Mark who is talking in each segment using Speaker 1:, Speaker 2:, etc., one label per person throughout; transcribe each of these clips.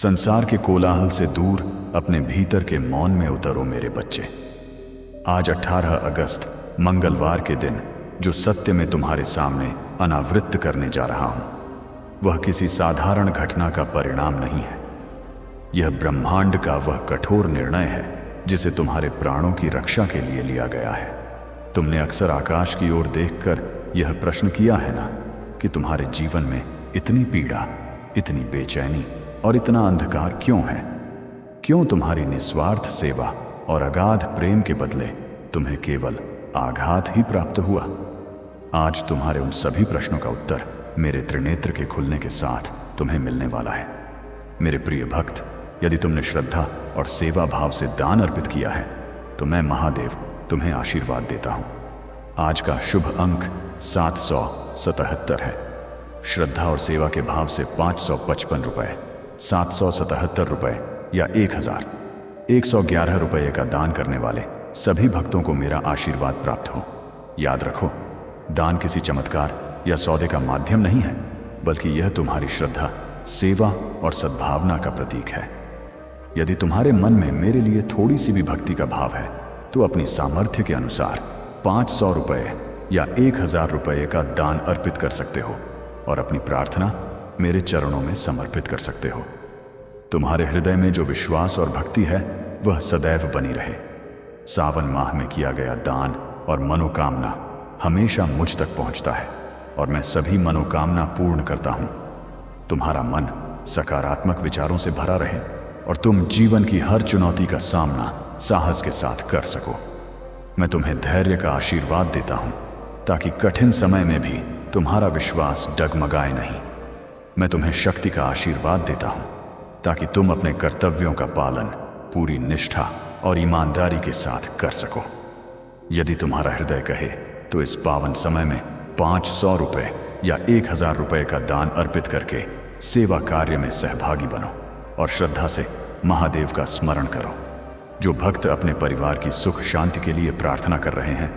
Speaker 1: संसार के कोलाहल से दूर अपने भीतर के मौन में उतरो मेरे बच्चे। आज 18 अगस्त मंगलवार के दिन जो सत्य में तुम्हारे सामने अनावृत्त करने जा रहा हूं, वह किसी साधारण घटना का परिणाम नहीं है। यह ब्रह्मांड का वह कठोर निर्णय है जिसे तुम्हारे प्राणों की रक्षा के लिए लिया गया है। तुमने अक्सर आकाश की ओर देखकर यह प्रश्न किया है ना कि तुम्हारे जीवन में इतनी पीड़ा, इतनी बेचैनी और इतना अंधकार क्यों है? क्यों तुम्हारी निस्वार्थ सेवा और अगाध प्रेम के बदले तुम्हें केवल आघात ही प्राप्त हुआ? आज तुम्हारे उन सभी प्रश्नों का उत्तर मेरे त्रिनेत्र के खुलने के साथ तुम्हें मिलने वाला है। मेरे प्रिय भक्त, यदि तुमने श्रद्धा और सेवा भाव से दान अर्पित किया है तो मैं महादेव तुम्हें आशीर्वाद देता हूं। आज का शुभ अंक 777 है। श्रद्धा और सेवा के भाव से 555 रुपये, 777 रुपये या 1111 रुपये का दान करने वाले सभी भक्तों को मेरा आशीर्वाद प्राप्त हो। याद रखो, दान किसी चमत्कार या सौदे का माध्यम नहीं है, बल्कि यह तुम्हारी श्रद्धा, सेवा और सद्भावना का प्रतीक है। यदि तुम्हारे मन में मेरे लिए थोड़ी सी भी भक्ति का भाव है तो अपनी सामर्थ्य के अनुसार 500 रुपये या 1000 रुपये का दान अर्पित कर सकते हो और अपनी प्रार्थना मेरे चरणों में समर्पित कर सकते हो। तुम्हारे हृदय में जो विश्वास और भक्ति है वह सदैव बनी रहे। सावन माह में किया गया दान और मनोकामना हमेशा मुझ तक पहुंचता है और मैं सभी मनोकामना पूर्ण करता हूं। तुम्हारा मन सकारात्मक विचारों से भरा रहे और तुम जीवन की हर चुनौती का सामना साहस के साथ कर सको। मैं तुम्हें धैर्य का आशीर्वाद देता हूं ताकि कठिन समय में भी तुम्हारा विश्वास डगमगाए नहीं। मैं तुम्हें शक्ति का आशीर्वाद देता हूं ताकि तुम अपने कर्तव्यों का पालन पूरी निष्ठा और ईमानदारी के साथ कर सको। यदि तुम्हारा हृदय कहे तो इस पावन समय में 500 रुपये या 1000 रुपये का दान अर्पित करके सेवा कार्य में सहभागी बनो और श्रद्धा से महादेव का स्मरण करो। जो भक्त अपने परिवार की सुख शांति के लिए प्रार्थना कर रहे हैं,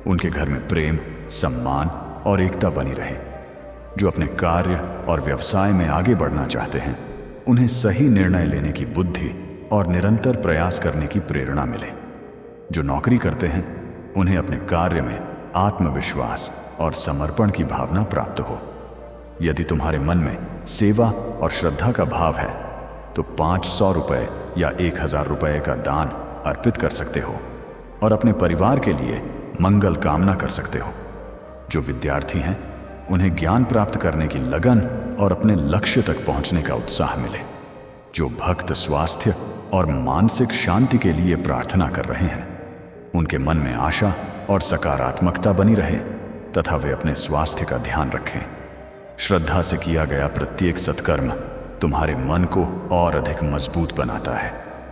Speaker 1: उनके घर में प्रेम, सम्मान और एकता बनी रहे। जो अपने कार्य और व्यवसाय में आगे बढ़ना चाहते हैं, उन्हें सही निर्णय लेने की बुद्धि और निरंतर प्रयास करने की प्रेरणा मिले। जो नौकरी करते हैं, उन्हें अपने कार्य में आत्मविश्वास और समर्पण की भावना प्राप्त हो। यदि तुम्हारे मन में सेवा और श्रद्धा का भाव है तो 500 रुपये या 1000 रुपये का दान अर्पित कर सकते हो और अपने परिवार के लिए मंगल कामना कर सकते हो। जो विद्यार्थी हैं, उन्हें ज्ञान प्राप्त करने की लगन और अपने लक्ष्य तक पहुंचने का उत्साह मिले। जो भक्त स्वास्थ्य और मानसिक शांति के लिए प्रार्थना कर रहे हैं, उनके मन में आशा और सकारात्मकता बनी रहे तथा वे अपने स्वास्थ्य का ध्यान रखें। श्रद्धा से किया गया प्रत्येक सत्कर्म तुम्हारे मन को और अधिक मजबूत बनाता है।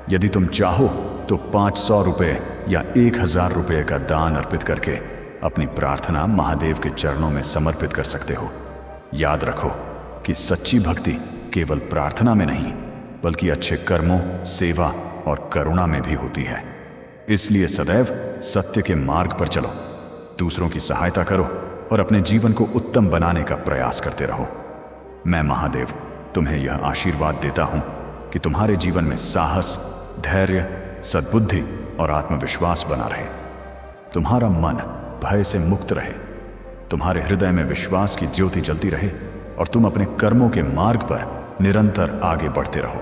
Speaker 1: यदि तुम चाहो तो 500 रुपये या 1000 रुपये का दान अर्पित करके अपनी प्रार्थना महादेव के चरणों में समर्पित कर सकते हो। याद रखो कि सच्ची भक्ति केवल प्रार्थना में नहीं, बल्कि अच्छे कर्मों, सेवा और करुणा में भी होती है। इसलिए सदैव सत्य के मार्ग पर चलो, दूसरों की सहायता करो और अपने जीवन को उत्तम बनाने का प्रयास करते रहो। मैं महादेव तुम्हें यह आशीर्वाद देता हूं कि तुम्हारे जीवन में साहस, धैर्य, सद्बुद्धि और आत्मविश्वास बना रहे। तुम्हारा मन भय से मुक्त रहे, तुम्हारे हृदय में विश्वास की ज्योति जलती रहे और तुम अपने कर्मों के मार्ग पर निरंतर आगे बढ़ते रहो।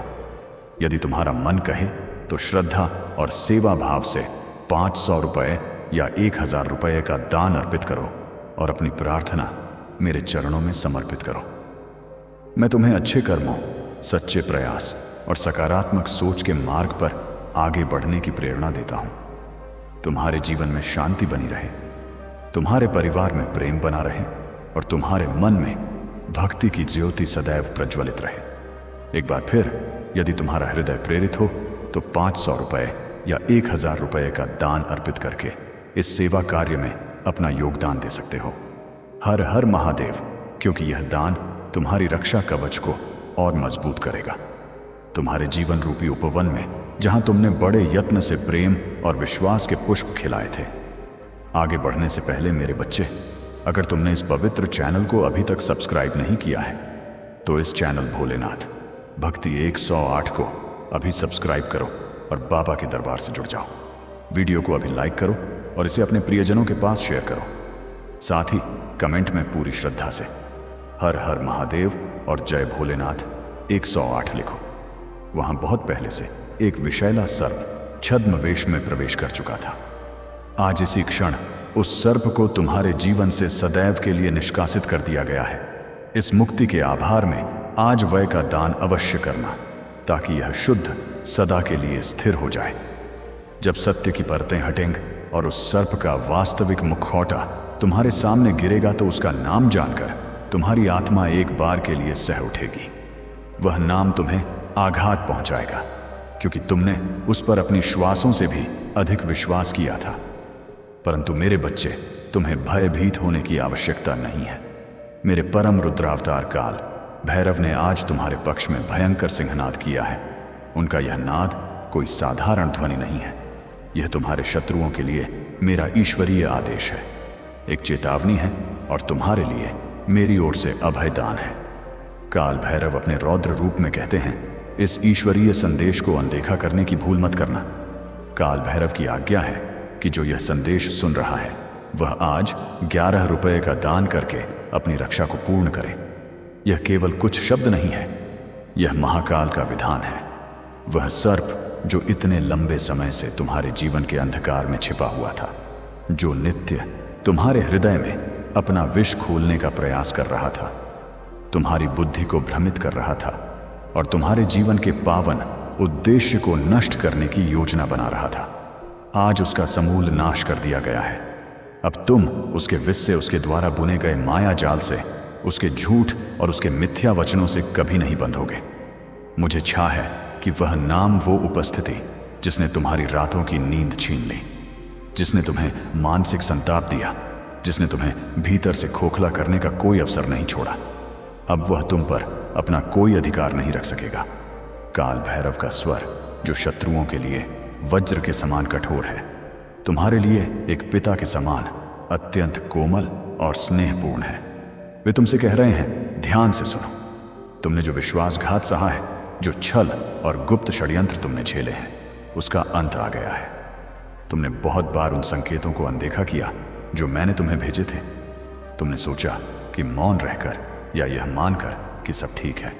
Speaker 1: यदि तुम्हारा मन कहे तो श्रद्धा और सेवा भाव से 500 रुपये या 1000 रुपये का दान अर्पित करो और अपनी प्रार्थना मेरे चरणों में समर्पित करो। मैं तुम्हें अच्छे कर्मों, सच्चे प्रयास और सकारात्मक सोच के मार्ग पर आगे बढ़ने की प्रेरणा देता हूं। तुम्हारे जीवन में शांति बनी रहे, तुम्हारे परिवार में प्रेम बना रहे और तुम्हारे मन में भक्ति की ज्योति सदैव प्रज्वलित रहे। एक बार फिर, यदि तुम्हारा हृदय प्रेरित हो तो 500 रुपये या 1000 रुपये का दान अर्पित करके इस सेवा कार्य में अपना योगदान दे सकते हो। हर हर महादेव, क्योंकि यह दान तुम्हारी रक्षा कवच को और मजबूत करेगा। तुम्हारे जीवन रूपी उपवन में जहां तुमने बड़े यत्न से प्रेम और विश्वास के पुष्प खिलाए थे। आगे बढ़ने से पहले मेरे बच्चे, अगर तुमने इस पवित्र चैनल को अभी तक सब्सक्राइब नहीं किया है तो इस चैनल भोलेनाथ भक्ति 108 को अभी सब्सक्राइब करो और बाबा के दरबार से जुड़ जाओ। वीडियो को अभी लाइक करो और इसे अपने प्रियजनों के पास शेयर करो। साथ ही कमेंट में पूरी श्रद्धा से हर हर महादेव और जय भोलेनाथ 108 लिखो। वहां बहुत पहले से एक विषैला सर्प छद्म वेश में प्रवेश कर चुका था। आज इसी क्षण उस सर्प को तुम्हारे जीवन से सदैव के लिए निष्कासित कर दिया गया है। इस मुक्ति के आभार में आज वय का दान अवश्य करना, ताकि यह शुद्ध सदा के लिए स्थिर हो जाए। जब सत्य की परतें हटेंगी और उस सर्प का वास्तविक मुखौटा तुम्हारे सामने गिरेगा, तो उसका नाम जानकर तुम्हारी आत्मा एक बार के लिए सह उठेगी। वह नाम तुम्हें आघात पहुंचाएगा, क्योंकि तुमने उस पर अपनी श्वासों से भी अधिक विश्वास किया था। परंतु मेरे बच्चे, तुम्हें भयभीत होने की आवश्यकता नहीं है। मेरे परम रुद्रावतार काल भैरव ने आज तुम्हारे पक्ष में भयंकर सिंहनाद किया है। उनका यह नाद कोई साधारण ध्वनि नहीं है। यह तुम्हारे शत्रुओं के लिए मेरा ईश्वरीय आदेश है, एक चेतावनी है और तुम्हारे लिए मेरी ओर से अभयदान है। काल भैरव अपने रौद्र रूप में कहते हैं, इस ईश्वरीय संदेश को अनदेखा करने की भूल मत करना। काल भैरव की आज्ञा है कि जो यह संदेश सुन रहा है वह आज 11 रुपये का दान करके अपनी रक्षा को पूर्ण करे। यह केवल कुछ शब्द नहीं है, यह महाकाल का विधान है। वह सर्प जो इतने लंबे समय से तुम्हारे जीवन के अंधकार में छिपा हुआ था, जो नित्य तुम्हारे हृदय में अपना विष खोलने का प्रयास कर रहा था, तुम्हारी बुद्धि को भ्रमित कर रहा था और तुम्हारे जीवन के पावन उद्देश्य को नष्ट करने की योजना बना रहा था, आज उसका समूल नाश कर दिया गया है। अब तुम उसके विष से, उसके द्वारा बुने गए माया जाल से, उसके झूठ और उसके मिथ्या वचनों से कभी नहीं बंधोगे। मुझे छा है कि वह नाम, वो उपस्थिति जिसने तुम्हारी रातों की नींद छीन ली, जिसने तुम्हें मानसिक संताप दिया, जिसने तुम्हें भीतर से खोखला करने का कोई अवसर नहीं छोड़ा, अब वह तुम पर अपना कोई अधिकार नहीं रख सकेगा। काल भैरव का स्वर जो शत्रुओं के लिए वज्र के समान कठोर है, तुम्हारे लिए एक पिता के समान अत्यंत कोमल और स्नेहपूर्ण है। वे तुमसे कह रहे हैं, ध्यान से सुनो। तुमने जो विश्वासघात सहा है, जो छल और गुप्त षड्यंत्र तुमने झेले हैं, उसका अंत आ गया है। तुमने बहुत बार उन संकेतों को अनदेखा किया जो मैंने तुम्हें भेजे थे। तुमने सोचा कि मौन रहकर या यह मानकर कि सब ठीक है,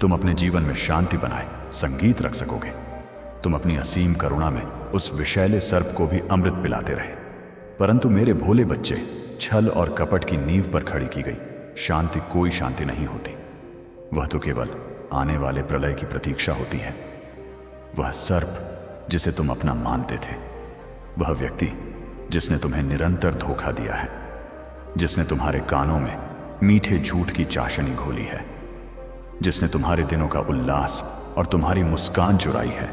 Speaker 1: तुम अपने जीवन में शांति बनाए संगीत रख सकोगे। तुम अपनी असीम करुणा में उस विषैले सर्प को भी अमृत पिलाते रहे। परंतु मेरे भोले बच्चे, छल और कपट की नींव पर खड़ी की गई शांति कोई शांति नहीं होती। वह तो केवल आने वाले प्रलय की प्रतीक्षा होती है। वह सर्प जिसे तुम अपना मानते थे, वह व्यक्ति जिसने तुम्हें निरंतर धोखा दिया है, जिसने तुम्हारे कानों में मीठे झूठ की चाशनी घोली है, जिसने तुम्हारे दिनों का उल्लास और तुम्हारी मुस्कान चुराई है,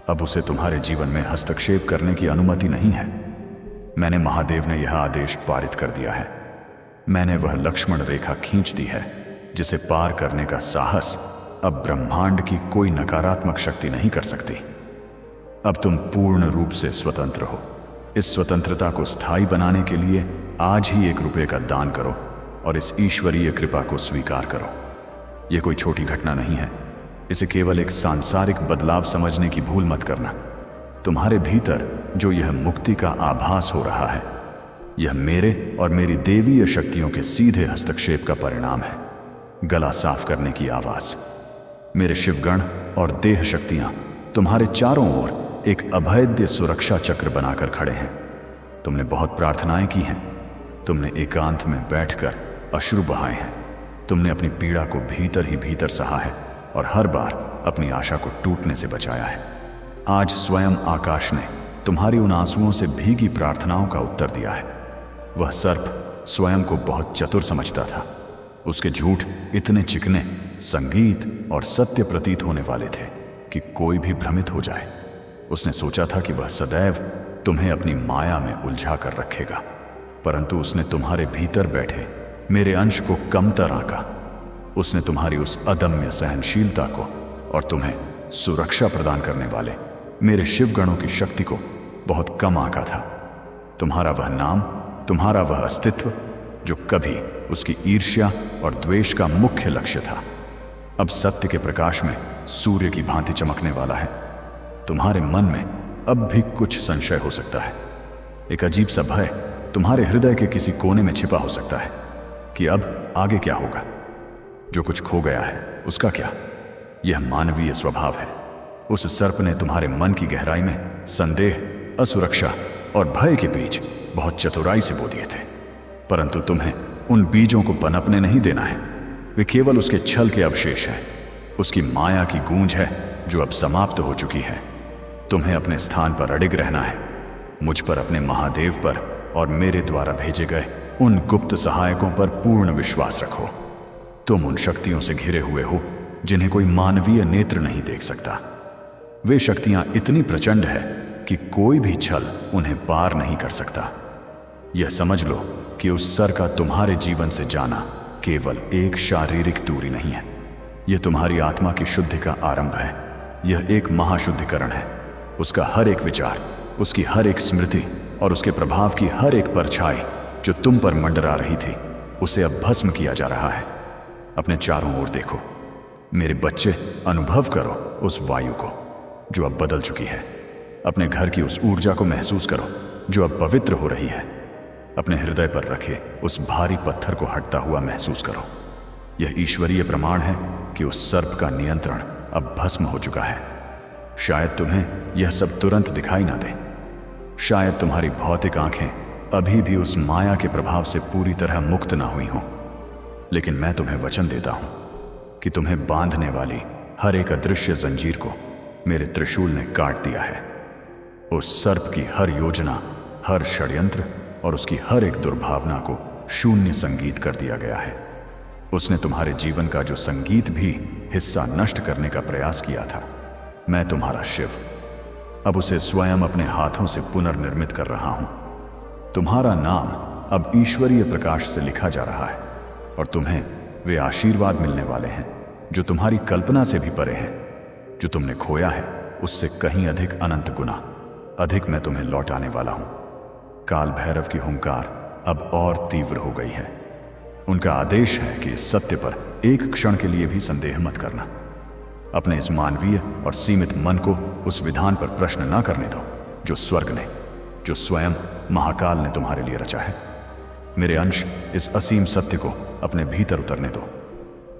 Speaker 1: अब उसे तुम्हारे जीवन में हस्तक्षेप करने की अनुमति नहीं है। मैंने महादेव ने यह आदेश पारित कर दिया है। मैंने वह लक्ष्मण रेखा खींच दी है जिसे पार करने का साहस अब ब्रह्मांड की कोई नकारात्मक शक्ति नहीं कर सकती। अब तुम पूर्ण रूप से स्वतंत्र हो। इस स्वतंत्रता को स्थायी बनाने के लिए आज ही 1 रुपये का दान करो और इस ईश्वरीय कृपा को स्वीकार करो। यह कोई छोटी घटना नहीं है, इसे केवल एक सांसारिक बदलाव समझने की भूल मत करना। तुम्हारे भीतर जो यह मुक्ति का आभास हो रहा है, यह मेरे और मेरी देवीय शक्तियों के सीधे हस्तक्षेप का परिणाम है। गला साफ करने की आवाज। मेरे शिवगण और देह शक्तियां तुम्हारे चारों ओर एक अभेद्य सुरक्षा चक्र बनाकर खड़े हैं। तुमने बहुत प्रार्थनाएं की हैं, तुमने एकांत में बैठकर अश्रु बहाए हैं, तुमने अपनी पीड़ा को भीतर ही भीतर सहा है और हर बार अपनी आशा को टूटने से बचाया है। आज स्वयं आकाश ने तुम्हारी उन आंसुओं से भीगी प्रार्थनाओं का उत्तर दिया है। वह सर्प स्वयं को बहुत चतुर समझता था। उसके झूठ इतने चिकने, संगीत और सत्य प्रतीत होने वाले थे कि कोई भी भ्रमित हो जाए। उसने सोचा था कि वह सदैव तुम्हें अपनी माया में उलझा कर रखेगा, परंतु उसने तुम्हारे भीतर बैठे मेरे अंश को कमतर आंका। उसने तुम्हारी उस अदम्य सहनशीलता को और तुम्हें सुरक्षा प्रदान करने वाले मेरे शिवगणों की शक्ति को बहुत कम आंका था। तुम्हारा वह नाम, तुम्हारा वह अस्तित्व जो कभी उसकी ईर्ष्या और द्वेष का मुख्य लक्ष्य था, अब सत्य के प्रकाश में सूर्य की भांति चमकने वाला है। तुम्हारे मन में अब भी कुछ संशय हो सकता है। एक अजीब सा भय तुम्हारे हृदय के किसी कोने में छिपा हो सकता है कि अब आगे क्या होगा। जो कुछ खो गया है उसका क्या? यह मानवीय स्वभाव है। उस सर्प ने तुम्हारे मन की गहराई में संदेह, असुरक्षा और भय के बीज बहुत चतुराई से बो दिए थे, परंतु तुम्हें उन बीजों को पनपने नहीं देना है। वे केवल उसके छल के अवशेष हैं, उसकी माया की गूंज है जो अब समाप्त हो चुकी है। तुम्हें अपने स्थान पर अडिग रहना है। मुझ पर, अपने महादेव पर और मेरे द्वारा भेजे गए उन गुप्त सहायकों पर पूर्ण विश्वास रखो। तुम उन शक्तियों से घिरे हुए हो जिन्हें कोई मानवीय नेत्र नहीं देख सकता। वे शक्तियां इतनी प्रचंड है कि कोई भी छल उन्हें पार नहीं कर सकता। यह समझ लो कि उस सर का तुम्हारे जीवन से जाना केवल एक शारीरिक दूरी नहीं है, यह तुम्हारी आत्मा की शुद्धि का आरंभ है। यह एक महाशुद्धिकरण है। उसका हर एक विचार, उसकी हर एक स्मृति और उसके प्रभाव की हर एक परछाई जो तुम पर मंडरा रही थी, उसे अब भस्म किया जा रहा है। अपने चारों ओर देखो मेरे बच्चे, अनुभव करो उस वायु को जो अब बदल चुकी है। अपने घर की उस ऊर्जा को महसूस करो जो अब पवित्र हो रही है। अपने हृदय पर रखे उस भारी पत्थर को हटता हुआ महसूस करो। यह ईश्वरीय प्रमाण है कि उस सर्प का नियंत्रण अब भस्म हो चुका है। शायद तुम्हें यह सब तुरंत दिखाई ना दे। शायद तुम्हारी भौतिक आंखें अभी भी उस माया के प्रभाव से पूरी तरह मुक्त ना हुई हों, लेकिन मैं तुम्हें वचन देता हूं कि तुम्हें बांधने वाली हर एक अदृश्य जंजीर को मेरे त्रिशूल ने काट दिया है। उस सर्प की हर योजना, हर षड्यंत्र और उसकी हर एक दुर्भावना को शून्य संगीत कर दिया गया है। उसने तुम्हारे जीवन का जो संगीत भी हिस्सा नष्ट करने का प्रयास किया था, मैं तुम्हारा शिव अब उसे स्वयं अपने हाथों से पुनर्निर्मित कर रहा हूं। तुम्हारा नाम अब ईश्वरीय प्रकाश से लिखा जा रहा है और तुम्हें वे आशीर्वाद मिलने वाले हैं जो तुम्हारी कल्पना से भी परे हैं। जो तुमने खोया है उससे कहीं अधिक, अनंत गुना अधिक मैं तुम्हें लौटाने वाला हूं। काल भैरव की हुंकार अब और तीव्र हो गई है। उनका आदेश है कि इस सत्य पर एक क्षण के लिए भी संदेह मत करना। अपने इस मानवीय और सीमित मन को उस विधान पर प्रश्न न करने दो जो स्वर्ग ने, जो स्वयं महाकाल ने तुम्हारे लिए रचा है। मेरे अंश, इस असीम सत्य को अपने भीतर उतरने दो।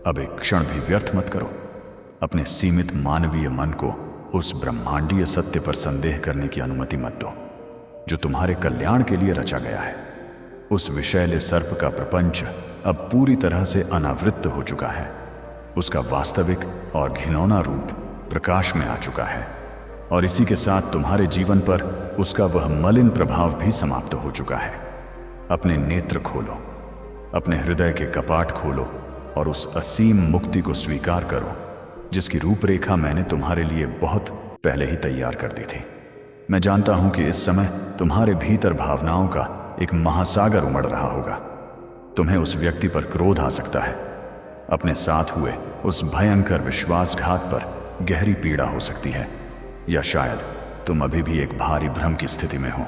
Speaker 1: अब एक क्षण भी व्यर्थ मत करो। अपने सीमित मानवीय मन को उस ब्रह्मांडीय सत्य पर संदेह करने की अनुमति मत दो जो तुम्हारे कल्याण के लिए रचा गया है। उस विषैले सर्प का प्रपंच अब पूरी तरह से अनावृत्त हो चुका है। उसका वास्तविक और घिनौना रूप प्रकाश में आ चुका है और इसी के साथ तुम्हारे जीवन पर उसका वह मलिन प्रभाव भी समाप्त हो चुका है। अपने नेत्र खोलो, अपने हृदय के कपाट खोलो और उस असीम मुक्ति को स्वीकार करो जिसकी रूपरेखा मैंने तुम्हारे लिए बहुत पहले ही तैयार कर दी थी। मैं जानता हूं कि इस समय तुम्हारे भीतर भावनाओं का एक महासागर उमड़ रहा होगा। तुम्हें उस व्यक्ति पर क्रोध आ सकता है। अपने साथ हुए उस भयंकर विश्वासघात पर गहरी पीड़ा हो सकती है, या शायद तुम अभी भी एक भारी भ्रम की स्थिति में हो।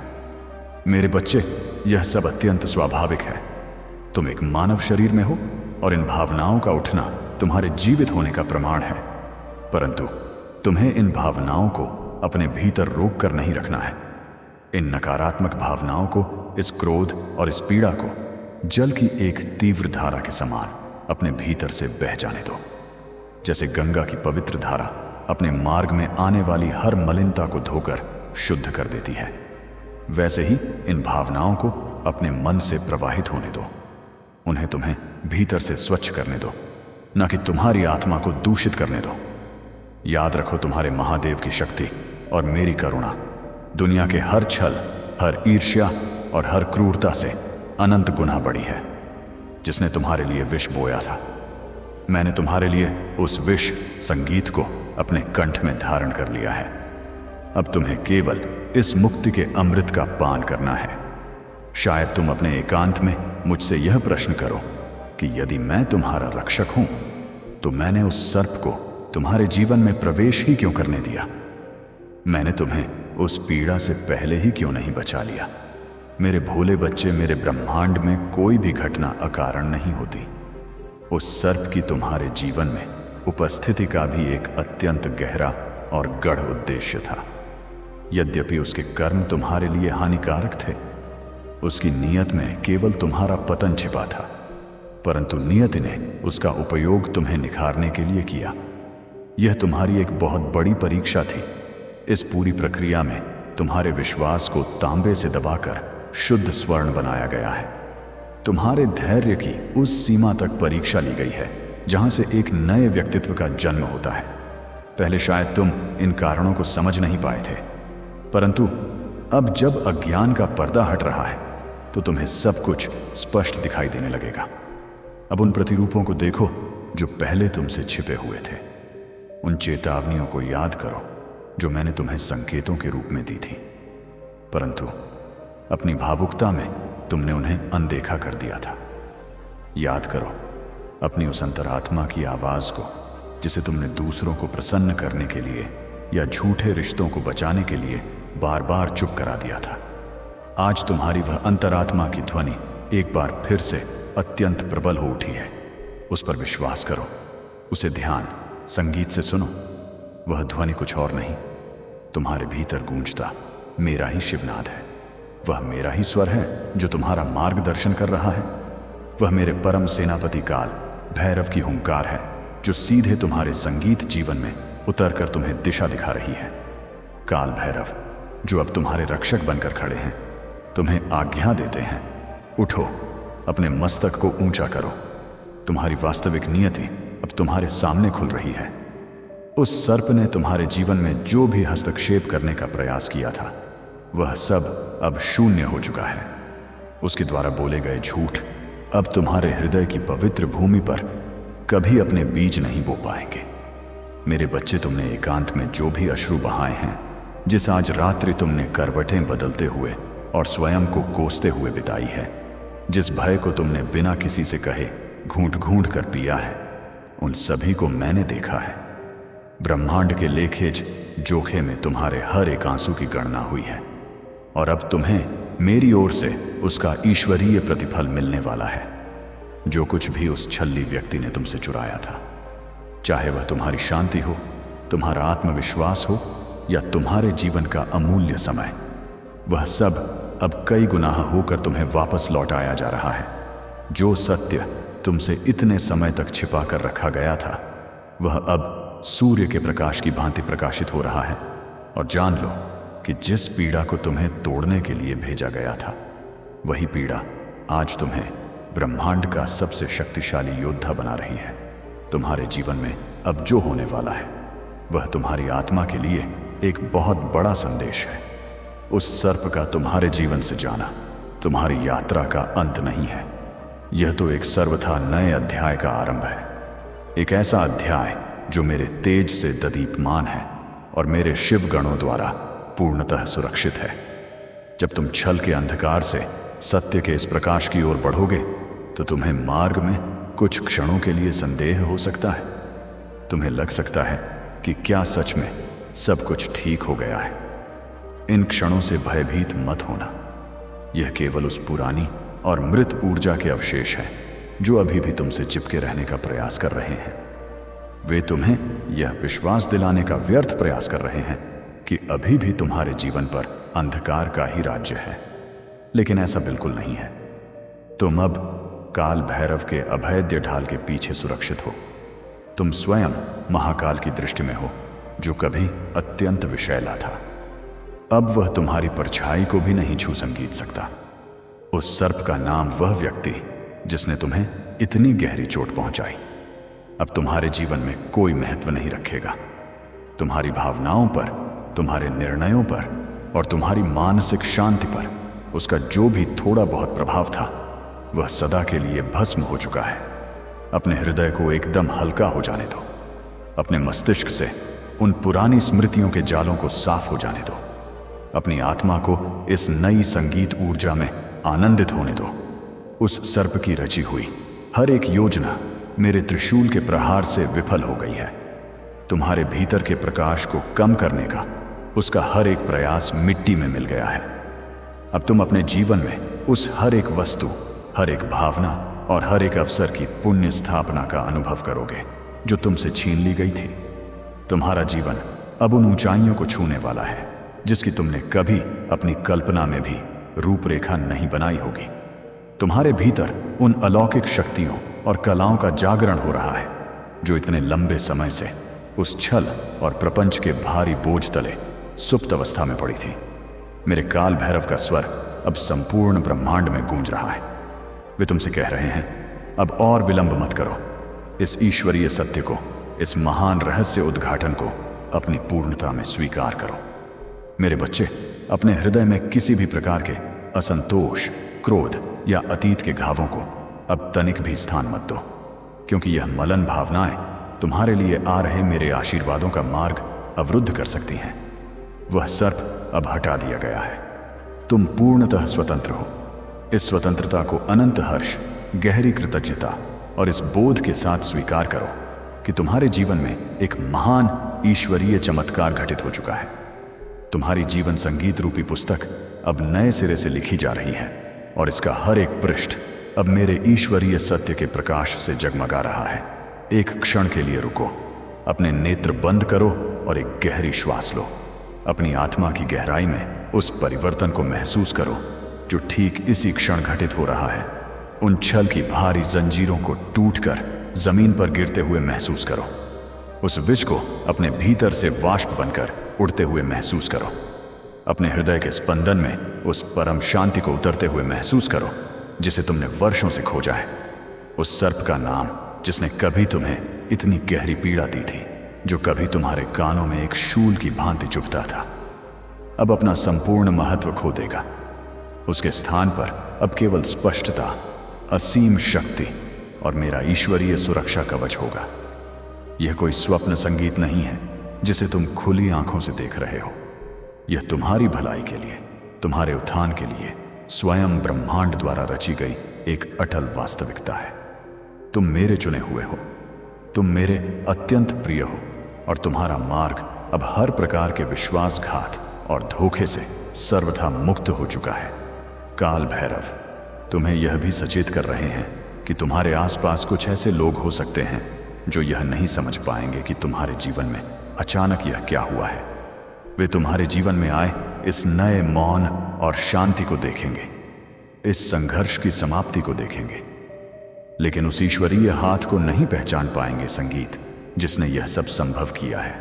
Speaker 1: मेरे बच्चे, यह सब अत्यंत स्वाभाविक है। तुम एक मानव शरीर में हो और इन भावनाओं का उठना तुम्हारे जीवित होने का प्रमाण है, परंतु तुम्हें इन भावनाओं को अपने भीतर रोक कर नहीं रखना है। इन नकारात्मक भावनाओं को, इस क्रोध और इस पीड़ा को जल की एक तीव्र धारा के समान अपने भीतर से बह जाने दो। जैसे गंगा की पवित्र धारा अपने मार्ग में आने वाली हर मलिनता को धोकर शुद्ध कर देती है, वैसे ही इन भावनाओं को अपने मन से प्रवाहित होने दो। उन्हें तुम्हें भीतर से स्वच्छ करने दो, न कि तुम्हारी आत्मा को दूषित करने दो। याद रखो, तुम्हारे महादेव की शक्ति और मेरी करुणा दुनिया के हर छल, हर ईर्ष्या और हर क्रूरता से अनंत गुना बड़ी है। जिसने तुम्हारे लिए विष बोया था, मैंने तुम्हारे लिए उस विष संगीत को अपने कंठ में धारण कर लिया है। अब तुम्हें केवल इस मुक्ति के अमृत का पान करना है। शायद तुम अपने एकांत में मुझसे यह प्रश्न करो कि यदि मैं तुम्हारा रक्षक हूं तो मैंने उस सर्प को तुम्हारे जीवन में प्रवेश ही क्यों करने दिया? मैंने तुम्हें उस पीड़ा से पहले ही क्यों नहीं बचा लिया? मेरे भोले बच्चे, मेरे ब्रह्मांड में कोई भी घटना अकारण नहीं होती। उस सर्प की तुम्हारे जीवन में उपस्थिति का भी एक अत्यंत गहरा और गढ़ उद्देश्य था। यद्यपि उसके कर्म तुम्हारे लिए हानिकारक थे, उसकी नीयत में केवल तुम्हारा पतन छिपा था, परंतु नियति ने उसका उपयोग तुम्हें निखारने के लिए किया। यह तुम्हारी एक बहुत बड़ी परीक्षा थी। इस पूरी प्रक्रिया में तुम्हारे विश्वास को तांबे से दबाकर शुद्ध स्वर्ण बनाया गया है। तुम्हारे धैर्य की उस सीमा तक परीक्षा ली गई है जहां से एक नए व्यक्तित्व का जन्म होता है। पहले शायद तुम इन कारणों को समझ नहीं पाए थे, परंतु अब जब अज्ञान का पर्दा हट रहा है तो तुम्हें सब कुछ स्पष्ट दिखाई देने लगेगा। अब उन प्रतिरूपों को देखो जो पहले तुमसे छिपे हुए थे। उन चेतावनियों को याद करो जो मैंने तुम्हें संकेतों के रूप में दी थी, परंतु अपनी भावुकता में तुमने उन्हें अनदेखा कर दिया था। याद करो अपनी उस अंतरात्मा की आवाज को जिसे तुमने दूसरों को प्रसन्न करने के लिए या झूठे रिश्तों को बचाने के लिए बार बार चुप करा दिया था। आज तुम्हारी वह अंतरात्मा की ध्वनि एक बार फिर से अत्यंत प्रबल हो उठी है। उस पर विश्वास करो, उसे ध्यान संगीत से सुनो। वह ध्वनि कुछ और नहीं, तुम्हारे भीतर गूंजता मेरा ही शिवनाद है। वह मेरा ही स्वर है जो तुम्हारा मार्गदर्शन कर रहा है। वह मेरे परम सेनापति काल भैरव की हुंकार है जो सीधे तुम्हारे संगीत जीवन में उतरकर तुम्हें दिशा दिखा रही है। काल भैरव जो अब तुम्हारे रक्षक बनकर खड़े हैं, तुम्हें आज्ञा देते हैं, उठो, अपने मस्तक को ऊंचा करो। तुम्हारी वास्तविक नियति अब तुम्हारे सामने खुल रही है। उस सर्प ने तुम्हारे जीवन में जो भी हस्तक्षेप करने का प्रयास किया था, वह सब अब शून्य हो चुका है। उसके द्वारा बोले गए झूठ अब तुम्हारे हृदय की पवित्र भूमि पर कभी अपने बीज नहीं बो पाएंगे। मेरे बच्चे, तुमने एकांत में जो भी अश्रु बहाए हैं, जिस आज रात्रि तुमने करवटें बदलते हुए और स्वयं को कोसते हुए बिताई है, जिस भय को तुमने बिना किसी से कहे घूंट घूंट कर पिया है, उन सभी को मैंने देखा है। ब्रह्मांड के लेखेज जोखे में तुम्हारे हर एक आंसू की गणना हुई है और अब तुम्हें मेरी ओर से उसका ईश्वरीय प्रतिफल मिलने वाला है। जो कुछ भी उस छल्ली व्यक्ति ने तुमसे चुराया था, चाहे वह तुम्हारी शांति हो, तुम्हारा आत्मविश्वास हो या तुम्हारे जीवन का अमूल्य समय, वह सब अब कई गुना होकर तुम्हें वापस लौटाया जा रहा है। जो सत्य तुमसे इतने समय तक छिपा कर रखा गया था, वह अब सूर्य के प्रकाश की भांति प्रकाशित हो रहा है। और जान लो कि जिस पीड़ा को तुम्हें तोड़ने के लिए भेजा गया था, वही पीड़ा आज तुम्हें ब्रह्मांड का सबसे शक्तिशाली योद्धा बना रही है। तुम्हारे जीवन में अब जो होने वाला है, वह तुम्हारी आत्मा के लिए एक बहुत बड़ा संदेश है। उस सर्प का तुम्हारे जीवन से जाना तुम्हारी यात्रा का अंत नहीं है। यह तो एक सर्वथा नए अध्याय का आरंभ है। एक ऐसा अध्याय जो मेरे तेज से ददीप्यमान है और मेरे शिव गणों द्वारा पूर्णतः सुरक्षित है। जब तुम छल के अंधकार से सत्य के इस प्रकाश की ओर बढ़ोगे, तो तुम्हें मार्ग में कुछ क्षणों के लिए संदेह हो सकता है। तुम्हें लग सकता है कि क्या सच में सब कुछ ठीक हो गया है। इन क्षणों से भयभीत मत होना। यह केवल उस पुरानी और मृत ऊर्जा के अवशेष हैं जो अभी भी तुमसे चिपके रहने का प्रयास कर रहे हैं। वे तुम्हें यह विश्वास दिलाने का व्यर्थ प्रयास कर रहे हैं कि अभी भी तुम्हारे जीवन पर अंधकार का ही राज्य है, लेकिन ऐसा बिल्कुल नहीं है। तुम अब काल भैरव के अभेद्य ढाल के पीछे सुरक्षित हो। तुम स्वयं महाकाल की दृष्टि में हो, जो कभी अत्यंत विषैला था। अब वह तुम्हारी परछाई को भी नहीं छू संगीत सकता। उस सर्प का नाम वह व्यक्ति जिसने तुम्हें इतनी गहरी चोट पहुंचाई, अब तुम्हारे जीवन में कोई महत्व नहीं रखेगा। तुम्हारी भावनाओं पर, तुम्हारे निर्णयों पर और तुम्हारी मानसिक शांति पर उसका जो भी थोड़ा बहुत प्रभाव था, वह सदा के लिए भस्म हो चुका है। अपने हृदय को एकदम हल्का हो जाने दो। अपने मस्तिष्क से उन पुरानी स्मृतियों के जालों को साफ हो जाने दो। अपनी आत्मा को इस नई संगीत ऊर्जा में आनंदित होने दो। उस सर्प की रची हुई हर एक योजना मेरे त्रिशूल के प्रहार से विफल हो गई है। तुम्हारे भीतर के प्रकाश को कम करने का उसका हर एक प्रयास मिट्टी में मिल गया है। अब तुम अपने जीवन में उस हर एक वस्तु, हर एक भावना और हर एक अवसर की पुण्य स्थापना का अनुभव करोगे, जो तुमसे छीन ली गई थी। तुम्हारा जीवन अब उन ऊंचाइयों को छूने वाला है जिसकी तुमने कभी अपनी कल्पना में भी रूपरेखा नहीं बनाई होगी। तुम्हारे भीतर उन अलौकिक शक्तियों और कलाओं का जागरण हो रहा है जो इतने लंबे समय से उस छल और प्रपंच के भारी बोझ तले सुप्त अवस्था में पड़ी थी। मेरे काल भैरव का स्वर अब संपूर्ण ब्रह्मांड में गूंज रहा है। वे तुमसे कह रहे हैं, अब और विलंब मत करो। इस ईश्वरीय सत्य को, इस महान रहस्य उद्घाटन को अपनी पूर्णता में स्वीकार करो। मेरे बच्चे, अपने हृदय में किसी भी प्रकार के असंतोष, क्रोध या अतीत के घावों को अब तनिक भी स्थान मत दो, क्योंकि यह मलन भावनाएं तुम्हारे लिए आ रहे मेरे आशीर्वादों का मार्ग अवरुद्ध कर सकती हैं। वह सर्प अब हटा दिया गया है। तुम पूर्णतः स्वतंत्र हो। इस स्वतंत्रता को अनंत हर्ष, गहरी कृतज्ञता और इस बोध के साथ स्वीकार करो कि तुम्हारे जीवन में एक महान ईश्वरीय चमत्कार घटित हो चुका है। तुम्हारी जीवन संगीत रूपी पुस्तक अब नए सिरे से लिखी जा रही है और इसका हर एक पृष्ठ अब मेरे ईश्वरीय सत्य के प्रकाश से जगमगा रहा है। एक क्षण के लिए रुको, अपने नेत्र बंद करो और एक गहरी श्वास लो। अपनी आत्मा की गहराई में उस परिवर्तन को महसूस करो जो ठीक इसी क्षण घटित हो रहा है। उन छल की भारी जंजीरों को टूटकर जमीन पर गिरते हुए महसूस करो। उस विष को अपने भीतर से वाष्प बनकर उड़ते हुए महसूस करो। अपने हृदय के स्पंदन में उस परम शांति को उतरते हुए महसूस करो जिसे तुमने वर्षों से खोजा है। उस सर्प का नाम जिसने कभी तुम्हें इतनी गहरी पीड़ा दी थी, जो कभी तुम्हारे कानों में एक शूल की भांति चुभता था, अब अपना संपूर्ण महत्व खो देगा। उसके स्थान पर अब केवल स्पष्टता, असीम शक्ति और मेरा ईश्वरीय सुरक्षा कवच होगा। यह कोई स्वप्न संगीत नहीं है जिसे तुम खुली आंखों से देख रहे हो। यह तुम्हारी भलाई के लिए, तुम्हारे उत्थान के लिए स्वयं ब्रह्मांड द्वारा रची गई एक अटल वास्तविकता है। तुम मेरे चुने हुए हो, तुम मेरे अत्यंत प्रिय हो और तुम्हारा मार्ग अब हर प्रकार के विश्वासघात और धोखे से सर्वथा मुक्त हो चुका है। काल भैरव तुम्हें यह भी सचेत कर रहे हैं कि तुम्हारे आसपास कुछ ऐसे लोग हो सकते हैं जो यह नहीं समझ पाएंगे कि तुम्हारे जीवन में अचानक यह क्या हुआ है। वे तुम्हारे जीवन में आए इस नए मौन और शांति को देखेंगे, इस संघर्ष की समाप्ति को देखेंगे, लेकिन उस ईश्वरीय हाथ को नहीं पहचान पाएंगे संगीत जिसने यह सब संभव किया है।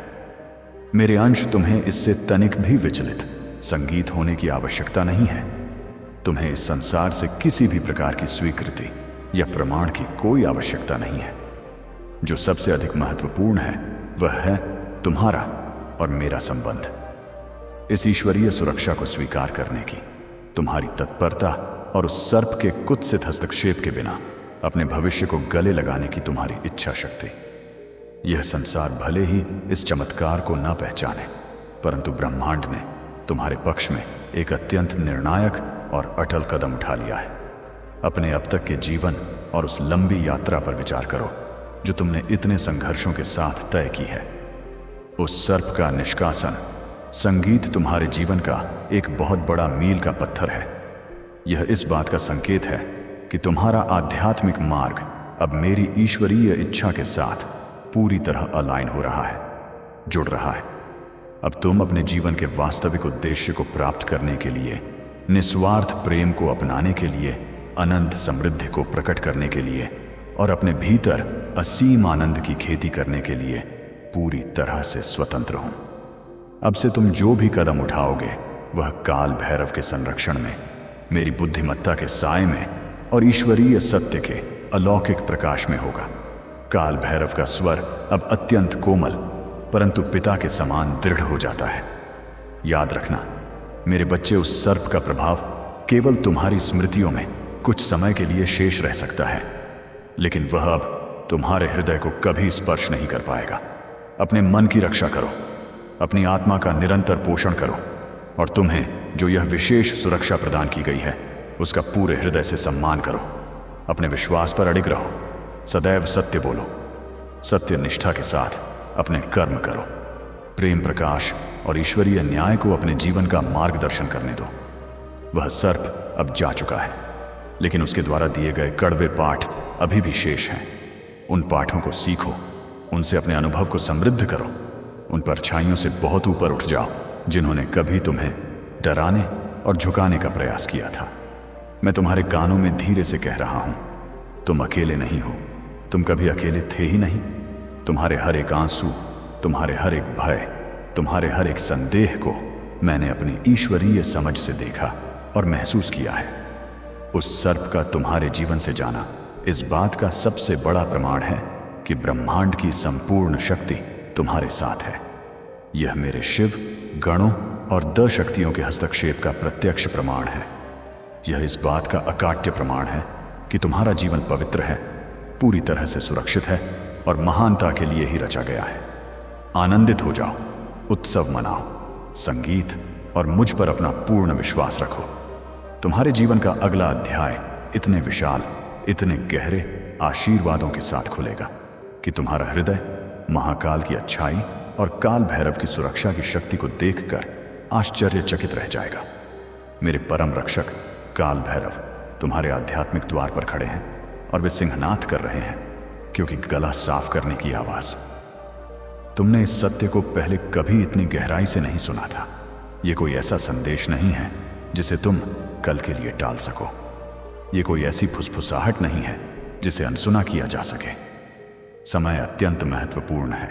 Speaker 1: मेरे अंश, तुम्हें इससे तनिक भी विचलित संगीत होने की आवश्यकता नहीं है। तुम्हें इस संसार से किसी भी प्रकार की स्वीकृति या प्रमाण की कोई आवश्यकता नहीं है। जो सबसे अधिक महत्वपूर्ण है वह है तुम्हारा और मेरा संबंध। इस ईश्वरीय सुरक्षा को स्वीकार करने की तुम्हारी तत्परता और उस सर्प के कुत्सित हस्तक्षेप के बिना अपने भविष्य को गले लगाने की तुम्हारी इच्छा शक्ति। यह संसार भले ही इस चमत्कार को न पहचाने, परंतु ब्रह्मांड ने तुम्हारे पक्ष में एक अत्यंत निर्णायक और अटल कदम उठा लिया है। अपने अब तक के जीवन और उस लंबी यात्रा पर विचार करो जो तुमने इतने संघर्षों के साथ तय की है। उस सर्प का निष्कासन संगीत तुम्हारे जीवन का एक बहुत बड़ा मील का पत्थर है। यह इस बात का संकेत है कि तुम्हारा आध्यात्मिक मार्ग अब मेरी ईश्वरीय इच्छा के साथ पूरी तरह अलाइन हो रहा है, जुड़ रहा है। अब तुम अपने जीवन के वास्तविक उद्देश्य को प्राप्त करने के लिए, निस्वार्थ प्रेम को अपनाने के लिए, अनंत समृद्धि को प्रकट करने के लिए और अपने भीतर असीम आनंद की खेती करने के लिए पूरी तरह से स्वतंत्र हो। अब से तुम जो भी कदम उठाओगे वह काल भैरव के संरक्षण में, मेरी बुद्धिमत्ता के साए में और ईश्वरीय सत्य के अलौकिक प्रकाश में होगा। काल भैरव का स्वर अब अत्यंत कोमल परंतु पिता के समान दृढ़ हो जाता है। याद रखना मेरे बच्चे, उस सर्प का प्रभाव केवल तुम्हारी स्मृतियों में कुछ समय के लिए शेष रह सकता है, लेकिन वह अब तुम्हारे हृदय को कभी स्पर्श नहीं कर पाएगा। अपने मन की रक्षा करो, अपनी आत्मा का निरंतर पोषण करो और तुम्हें जो यह विशेष सुरक्षा प्रदान की गई है उसका पूरे हृदय से सम्मान करो। अपने विश्वास पर अडिग रहो, सदैव सत्य बोलो, सत्य निष्ठा के साथ अपने कर्म करो। प्रेम प्रकाश और ईश्वरीय न्याय को अपने जीवन का मार्गदर्शन करने दो। वह सर्प अब जा चुका है, लेकिन उसके द्वारा दिए गए कड़वे पाठ अभी भी शेष हैं। उन पाठों को सीखो, उनसे अपने अनुभव को समृद्ध करो। उन परछाइयों से बहुत ऊपर उठ जाओ जिन्होंने कभी तुम्हें डराने और झुकाने का प्रयास किया था। मैं तुम्हारे कानों में धीरे से कह रहा हूं, तुम अकेले नहीं हो। तुम कभी अकेले थे ही नहीं। तुम्हारे हर एक आंसू, तुम्हारे हर एक भय, तुम्हारे हर एक संदेह को मैंने अपनी ईश्वरीय समझ से देखा और महसूस किया है। उस सर्प का तुम्हारे जीवन से जाना इस बात का सबसे बड़ा प्रमाण है कि ब्रह्मांड की संपूर्ण शक्ति तुम्हारे साथ है। यह मेरे शिव, गणों और द शक्तियों के हस्तक्षेप का प्रत्यक्ष प्रमाण है। यह इस बात का अकाट्य प्रमाण है कि तुम्हारा जीवन पवित्र है, पूरी तरह से सुरक्षित है और महानता के लिए ही रचा गया है। आनंदित हो जाओ, उत्सव मनाओ, संगीत और मुझ पर अपना पूर्ण विश्वास रखो। तुम्हारे जीवन का अगला अध्याय इतने विशाल, इतने गहरे आशीर्वादों के साथ खुलेगा कि तुम्हारा हृदय महाकाल की अच्छाई और काल भैरव की सुरक्षा की शक्ति को देखकर आश्चर्यचकित रह जाएगा। मेरे परम रक्षक काल भैरव तुम्हारे आध्यात्मिक द्वार पर खड़े हैं और वे सिंहनाद कर रहे हैं, क्योंकि गला साफ करने की आवाज। तुमने इस सत्य को पहले कभी इतनी गहराई से नहीं सुना था। यह कोई ऐसा संदेश नहीं है जिसे तुम कल के लिए टाल सको। ये कोई ऐसी फुसफुसाहट नहीं है जिसे अनसुना किया जा सके। समय अत्यंत महत्वपूर्ण है।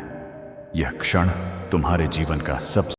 Speaker 1: यह क्षण तुम्हारे जीवन का सबसे